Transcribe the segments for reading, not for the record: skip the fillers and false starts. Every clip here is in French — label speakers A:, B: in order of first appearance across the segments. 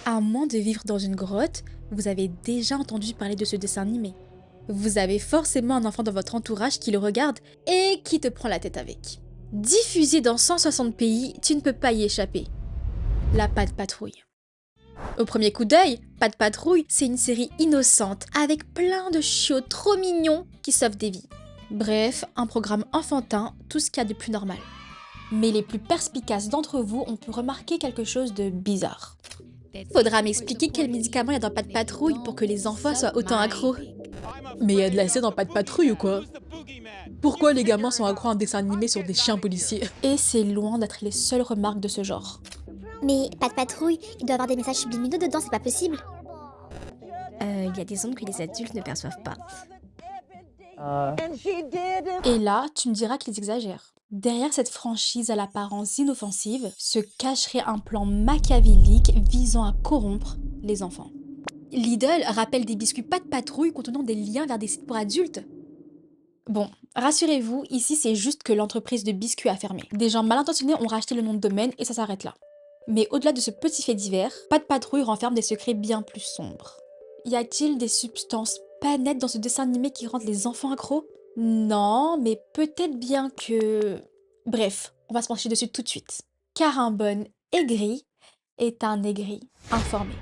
A: À moins de vivre dans une grotte, vous avez déjà entendu parler de ce dessin animé. Vous avez forcément un enfant dans votre entourage qui le regarde et qui te prend la tête avec. Diffusé dans 160 pays, tu ne peux pas y échapper. La Patte Patrouille. Au premier coup d'œil, Patte Patrouille, c'est une série innocente avec plein de chiots trop mignons qui sauvent des vies. Bref, un programme enfantin, tout ce qu'il y a de plus normal. Mais les plus perspicaces d'entre vous ont pu remarquer quelque chose de bizarre. Faudra m'expliquer quel médicament il y a dans Patte Patrouille pour que les enfants soient autant accros.
B: Mais il y a de la dans Pas de patrouille ou quoi? Pourquoi les gamins sont accros à un dessin animé sur des chiens policiers?
A: Et c'est loin d'être les seules remarques de ce genre.
C: Mais pas de patrouille, il doit y avoir des messages subliminaux dedans, c'est pas possible.
D: Il y a des ondes que les adultes ne perçoivent pas.
A: Et là, tu me diras qu'ils exagèrent. Derrière cette franchise à l'apparence inoffensive se cacherait un plan machiavélique visant à corrompre les enfants. Lidl rappelle des biscuits Patte Patrouille contenant des liens vers des sites pour adultes. Bon, rassurez-vous, ici c'est juste que l'entreprise de biscuits a fermé. Des gens mal intentionnés ont racheté le nom de domaine et ça s'arrête là. Mais au-delà de ce petit fait divers, Patte Patrouille renferme des secrets bien plus sombres. Y a-t-il des substances pas nettes dans ce dessin animé qui rendent les enfants accros? Non, mais peut-être bien que... Bref, on va se pencher dessus tout de suite. Car un bon aigri est un aigri informé.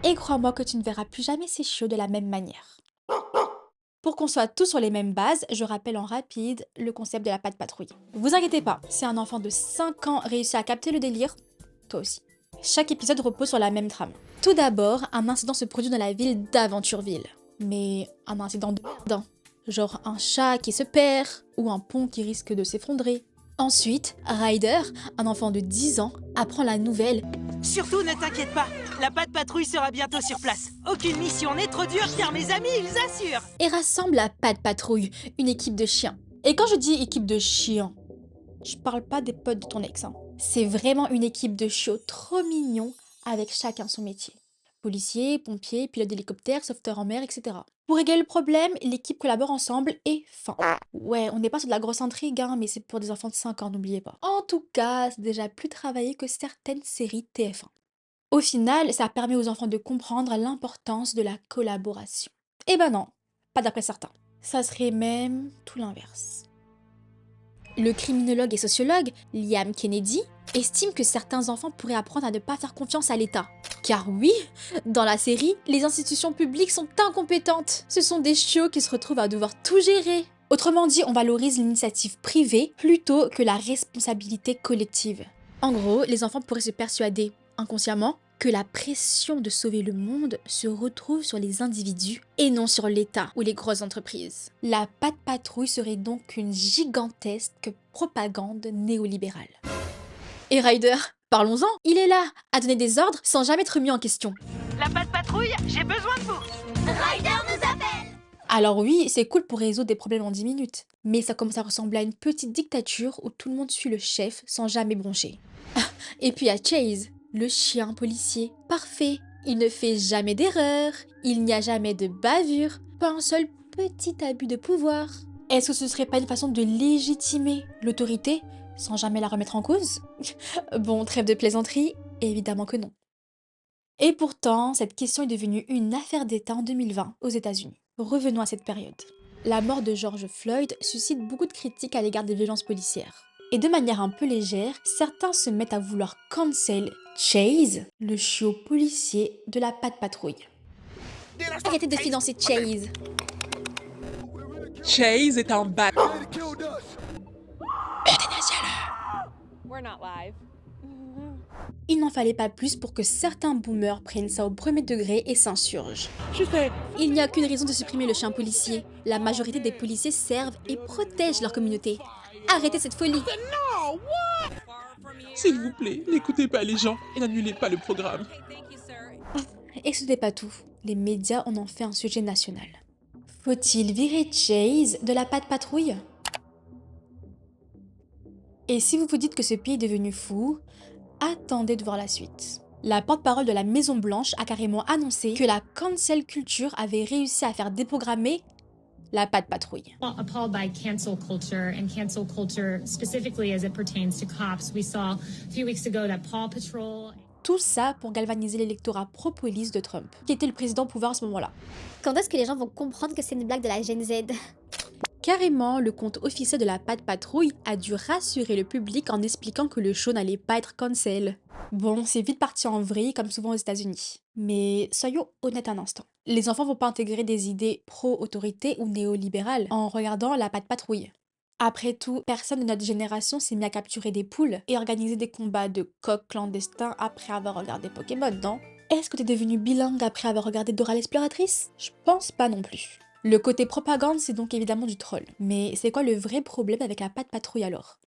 A: Et crois-moi que tu ne verras plus jamais ces chiots de la même manière. Pour qu'on soit tous sur les mêmes bases, je rappelle en rapide le concept de la Patte Patrouille. Vous inquiétez pas, si un enfant de 5 ans réussit à capter le délire, toi aussi. Chaque épisode repose sur la même trame. Tout d'abord, un incident se produit dans la ville d'Aventureville. Mais un incident de merde, hein. Genre un chat qui se perd, ou un pont qui risque de s'effondrer. Ensuite, Ryder, un enfant de 10 ans, apprend la nouvelle
E: Surtout ne t'inquiète pas, la Patte Patrouille sera bientôt sur place. Aucune mission n'est trop dure car mes amis, ils assurent.
A: et rassemble la Patte Patrouille, une équipe de chiens. Et quand je dis équipe de chiens, je parle pas des potes de ton ex, hein. C'est vraiment une équipe de chiots trop mignons avec chacun son métier. Policiers, pompiers, pilotes d'hélicoptère, sauveteurs en mer, etc. Pour régler le problème, l'équipe collabore ensemble et fin. Ouais, on n'est pas sur de la grosse intrigue, hein, mais c'est pour des enfants de 5 ans, n'oubliez pas. En tout cas, c'est déjà plus travaillé que certaines séries TF1. Au final, ça permet aux enfants de comprendre l'importance de la collaboration. Eh ben non, pas d'après certains. Ça serait même tout l'inverse. Le criminologue et sociologue Liam Kennedy estime que certains enfants pourraient apprendre à ne pas faire confiance à l'État. Car oui, dans la série, les institutions publiques sont incompétentes. Ce sont des chiots qui se retrouvent à devoir tout gérer. Autrement dit, on valorise l'initiative privée plutôt que la responsabilité collective. En gros, les enfants pourraient se persuader, inconsciemment, que la pression de sauver le monde se retrouve sur les individus et non sur l'État ou les grosses entreprises. La Patte Patrouille serait donc une gigantesque propagande néolibérale. Et Ryder, parlons-en, il est là, à donner des ordres sans jamais être remis en question.
E: La Patte Patrouille, j'ai besoin de vous.
A: Alors oui, c'est cool pour résoudre des problèmes en 10 minutes, mais ça commence à ressembler à une petite dictature où tout le monde suit le chef sans jamais broncher. Et puis à Chase, le chien policier, parfait. Il ne fait jamais d'erreur, il n'y a jamais de bavure, pas un seul petit abus de pouvoir. Est-ce que ce serait pas une façon de légitimer l'autorité sans jamais la remettre en cause? Bon, trêve de plaisanterie, évidemment que non. Et pourtant, cette question est devenue une affaire d'État en 2020 aux États-Unis. Revenons à cette période. La mort de George Floyd suscite beaucoup de critiques à l'égard des violences policières. Et de manière un peu légère, certains se mettent à vouloir cancel Chase, le chiot policier de la Patte Patrouille. Arrêtez de financer Chase.
B: Chase est un bat.
F: We're not live.
A: Il n'en fallait pas plus pour que certains boomers prennent ça au premier degré et s'insurgent. Il n'y a aucune raison de supprimer le chien policier. La majorité des policiers servent et protègent leur communauté. Arrêtez cette folie.
B: S'il vous plaît, n'écoutez pas les gens et n'annulez pas le programme.
A: Et ce n'est pas tout. Les médias en ont fait un sujet national. Faut-il virer Chase de la Patte Patrouille? Et si vous vous dites que ce pays est devenu fou, attendez de voir la suite. La porte-parole de la Maison Blanche a carrément annoncé que la cancel culture avait réussi à faire déprogrammer la Patte Patrouille.
G: Appalled by cancel culture specifically as it pertains to cops. We saw a few weeks ago that Paw Patrol.
A: Tout ça pour galvaniser l'électorat pro-police de Trump, qui était le président au pouvoir à ce moment-là.
C: Quand est-ce que les gens vont comprendre que c'est une blague de la Gen Z?
A: Carrément, le compte officiel de la Pat Patrouille a dû rassurer le public en expliquant que le show n'allait pas être cancel. Bon, c'est vite parti en vrille, comme souvent aux États-Unis. Mais soyons honnêtes un instant. Les enfants vont pas intégrer des idées pro-autorité ou néolibérales en regardant la Pat Patrouille. Après tout, personne de notre génération s'est mis à capturer des poules et organiser des combats de coqs clandestins après avoir regardé Pokémon, non? Est-ce que t'es devenu bilingue après avoir regardé Dora l'exploratrice? Je pense pas non plus. Le côté propagande, c'est donc évidemment du troll. Mais c'est quoi le vrai problème avec la Pat Patrouille alors?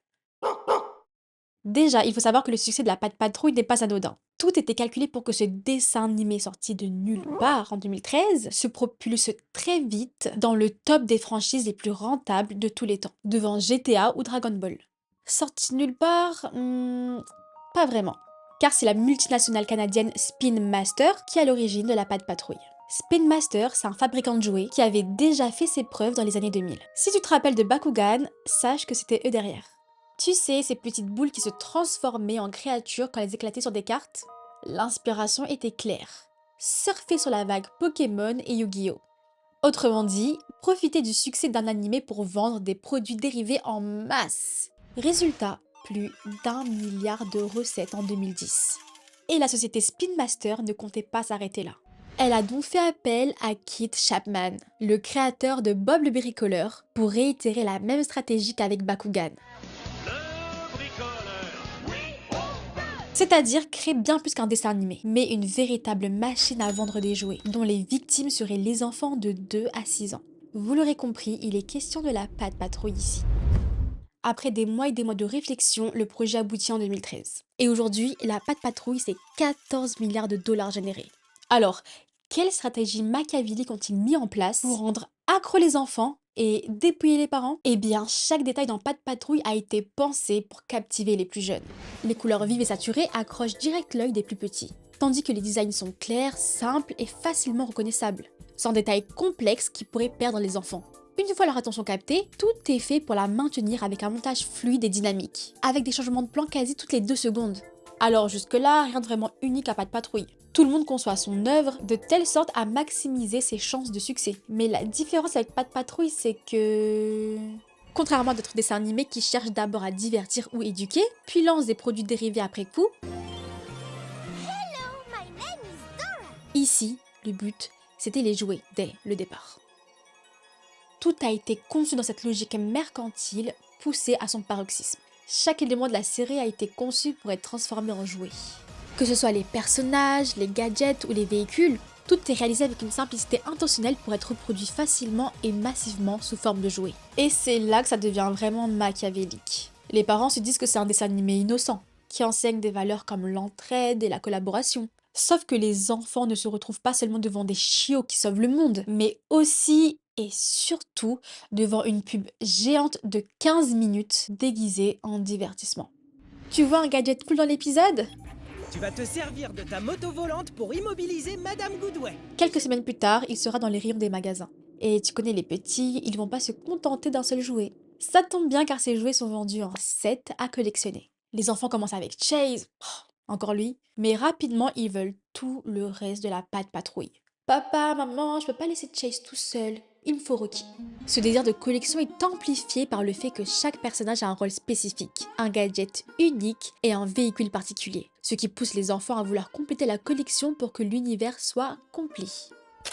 A: Déjà, il faut savoir que le succès de la Pat Patrouille n'est pas anodin. Tout était calculé pour que ce dessin animé sorti de nulle part en 2013 se propulse très vite dans le top des franchises les plus rentables de tous les temps, devant GTA ou Dragon Ball. Sorti nulle part, pas vraiment. Car c'est la multinationale canadienne Spin Master qui est à l'origine de la Pat Patrouille. Spin Master, c'est un fabricant de jouets qui avait déjà fait ses preuves dans les années 2000. Si tu te rappelles de Bakugan, sache que c'était eux derrière. Tu sais, ces petites boules qui se transformaient en créatures quand elles éclataient sur des cartes? L'inspiration était claire. Surfer sur la vague Pokémon et Yu-Gi-Oh! Autrement dit, profiter du succès d'un animé pour vendre des produits dérivés en masse. Résultat, plus d'1 milliard de recettes en 2010. Et la société Spin Master ne comptait pas s'arrêter là. Elle a donc fait appel à Kit Chapman, le créateur de Bob le bricoleur, pour réitérer la même stratégie qu'avec Bakugan. C'est-à-dire créer bien plus qu'un dessin animé, mais une véritable machine à vendre des jouets, dont les victimes seraient les enfants de 2 à 6 ans. Vous l'aurez compris, il est question de la Pat Patrouille ici. Après des mois et des mois de réflexion, le projet aboutit en 2013. Et aujourd'hui, la Pat Patrouille, c'est 14 milliards de dollars générés. Alors, quelle stratégie machiavélique ont-ils mis en place pour rendre accro les enfants et dépouiller les parents? Eh bien, chaque détail dans Pat Patrouille a été pensé pour captiver les plus jeunes. Les couleurs vives et saturées accrochent direct l'œil des plus petits, tandis que les designs sont clairs, simples et facilement reconnaissables, sans détails complexes qui pourraient perdre les enfants. Une fois leur attention captée, tout est fait pour la maintenir avec un montage fluide et dynamique, avec des changements de plan quasi toutes les 2 secondes. Alors jusque-là, rien de vraiment unique à Pat Patrouille. Tout le monde conçoit son œuvre de telle sorte à maximiser ses chances de succès. Mais la différence avec Pat Patrouille, c'est que... Contrairement à d'autres dessins animés qui cherchent d'abord à divertir ou éduquer, puis lancent des produits dérivés après coup, ici, le but, c'était les jouer dès le départ. Tout a été conçu dans cette logique mercantile poussée à son paroxysme. Chaque élément de la série a été conçu pour être transformé en jouet. Que ce soit les personnages, les gadgets ou les véhicules, tout est réalisé avec une simplicité intentionnelle pour être reproduit facilement et massivement sous forme de jouets. Et c'est là que ça devient vraiment machiavélique. Les parents se disent que c'est un dessin animé innocent, qui enseigne des valeurs comme l'entraide et la collaboration. Sauf que les enfants ne se retrouvent pas seulement devant des chiots qui sauvent le monde, mais aussi et surtout devant une pub géante de 15 minutes déguisée en divertissement. Tu vois un gadget cool dans l'épisode?
E: Tu vas te servir de ta moto volante pour immobiliser Madame Goodway.
A: Quelques semaines plus tard, il sera dans les rayons des magasins. Et tu connais les petits, ils vont pas se contenter d'un seul jouet. Ça tombe bien car ces jouets sont vendus en sets à collectionner. Les enfants commencent avec Chase, encore lui, mais rapidement ils veulent tout le reste de la Pat Patrouille. Papa, maman, je peux pas laisser Chase tout seul, il me faut Rocky. Ce désir de collection est amplifié par le fait que chaque personnage a un rôle spécifique, un gadget unique et un véhicule particulier, ce qui pousse les enfants à vouloir compléter la collection pour que l'univers soit complet.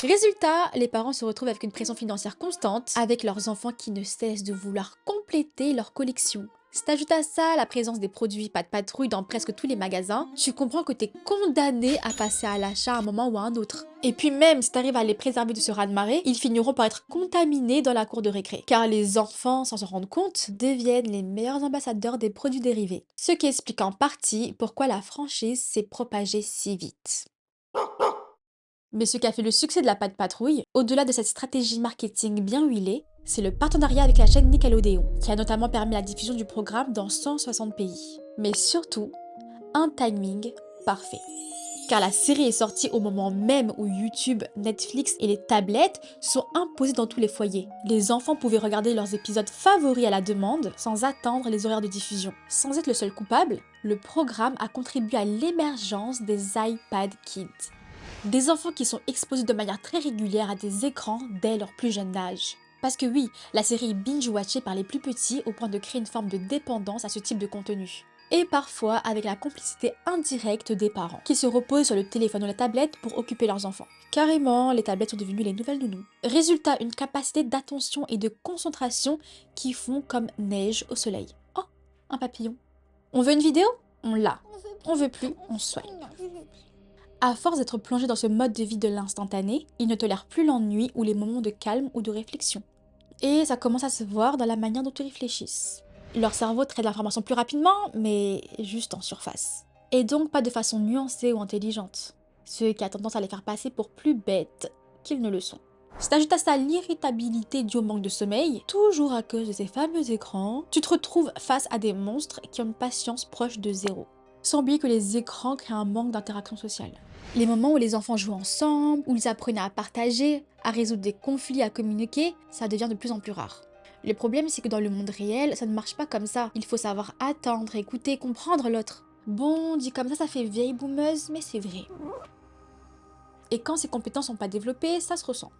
A: Résultat, les parents se retrouvent avec une pression financière constante, avec leurs enfants qui ne cessent de vouloir compléter leur collection. Si t'ajoutes à ça la présence des produits Pat Patrouille dans presque tous les magasins, tu comprends que t'es condamné à passer à l'achat à un moment ou à un autre. Et puis même si t'arrives à les préserver de ce raz-de-marée, ils finiront par être contaminés dans la cour de récré. Car les enfants, sans s'en rendre compte, deviennent les meilleurs ambassadeurs des produits dérivés. Ce qui explique en partie pourquoi la franchise s'est propagée si vite. Mais ce qui a fait le succès de la Pat Patrouille, au-delà de cette stratégie marketing bien huilée, c'est le partenariat avec la chaîne Nickelodeon, qui a notamment permis la diffusion du programme dans 160 pays. Mais surtout, un timing parfait. Car la série est sortie au moment même où YouTube, Netflix et les tablettes sont imposés dans tous les foyers. Les enfants pouvaient regarder leurs épisodes favoris à la demande sans attendre les horaires de diffusion. Sans être le seul coupable, le programme a contribué à l'émergence des iPad Kids. Des enfants qui sont exposés de manière très régulière à des écrans dès leur plus jeune âge. Parce que oui, la série est binge-watchée par les plus petits au point de créer une forme de dépendance à ce type de contenu. Et parfois avec la complicité indirecte des parents, qui se reposent sur le téléphone ou la tablette pour occuper leurs enfants. Carrément, les tablettes sont devenues les nouvelles nounous. Résultat, une capacité d'attention et de concentration qui font comme neige au soleil. Oh, un papillon. On veut une vidéo? On l'a. On veut plus? On swipe. À force d'être plongé dans ce mode de vie de l'instantané, ils ne tolèrent plus l'ennui ou les moments de calme ou de réflexion. Et ça commence à se voir dans la manière dont ils réfléchissent. Leur cerveau traite l'information plus rapidement, mais juste en surface. Et donc pas de façon nuancée ou intelligente. Ce qui a tendance à les faire passer pour plus bêtes qu'ils ne le sont. S'ajoute à ça l'irritabilité due au manque de sommeil, toujours à cause de ces fameux écrans, tu te retrouves face à des monstres qui ont une patience proche de zéro. Sans oublier que les écrans créent un manque d'interaction sociale. Les moments où les enfants jouent ensemble, où ils apprenaient à partager, à résoudre des conflits, à communiquer, ça devient de plus en plus rare. Le problème, c'est que dans le monde réel, ça ne marche pas comme ça. Il faut savoir attendre, écouter, comprendre l'autre. Bon, dit comme ça fait vieille boumeuse, mais c'est vrai. Et quand ces compétences sont pas développées, ça se ressent.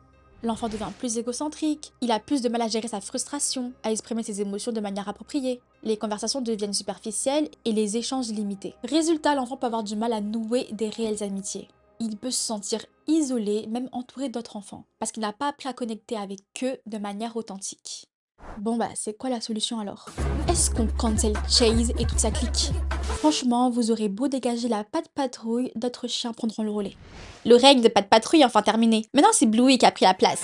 A: L'enfant devient plus égocentrique, il a plus de mal à gérer sa frustration, à exprimer ses émotions de manière appropriée. Les conversations deviennent superficielles et les échanges limités. Résultat, l'enfant peut avoir du mal à nouer des réelles amitiés. Il peut se sentir isolé, même entouré d'autres enfants, parce qu'il n'a pas appris à connecter avec eux de manière authentique. Bon bah, c'est quoi la solution alors? Est-ce qu'on cancel Chase et toute sa clique? Franchement, vous aurez beau dégager la Pat' Patrouille, d'autres chiens prendront le relais. Le règne de Pat' Patrouille enfin terminé. Maintenant c'est Bluey qui a pris la place.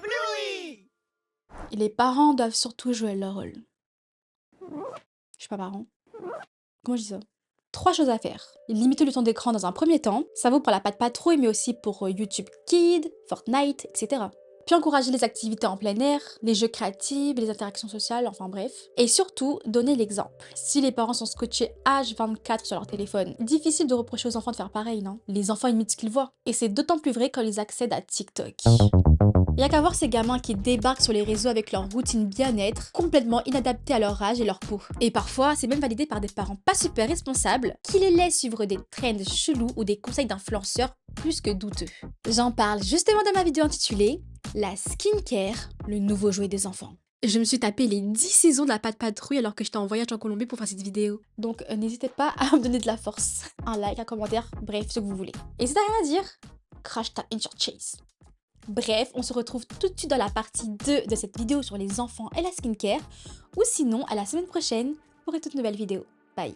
E: Bluey!
A: Et les parents doivent surtout jouer leur rôle. Je suis pas parent. Comment je dis ça? 3 choses à faire. Limiter le temps d'écran dans un premier temps. Ça vaut pour la Pat' Patrouille mais aussi pour YouTube Kids, Fortnite, etc. Puis encourager les activités en plein air, les jeux créatifs, les interactions sociales, enfin bref. Et surtout, donner l'exemple. Si les parents sont scotchés H24 sur leur téléphone, difficile de reprocher aux enfants de faire pareil, non? Les enfants imitent ce qu'ils voient. Et c'est d'autant plus vrai quand ils accèdent à TikTok. Y'a qu'à voir ces gamins qui débarquent sur les réseaux avec leur routine bien-être, complètement inadaptée à leur âge et leur peau. Et parfois, c'est même validé par des parents pas super responsables, qui les laissent suivre des trends chelous ou des conseils d'influenceurs plus que douteux. J'en parle justement dans ma vidéo intitulée la skincare, le nouveau jouet des enfants. Je me suis tapé les 10 saisons de la Pat' Patrouille alors que j'étais en voyage en Colombie pour faire cette vidéo. Donc n'hésitez pas à me donner de la force. Un like, un commentaire, bref, ce que vous voulez. Et si t'as rien à dire, crash ta sur Chase. Bref, on se retrouve tout de suite dans la partie 2 de cette vidéo sur les enfants et la skincare. Ou sinon, à la semaine prochaine pour une toute nouvelle vidéo. Bye.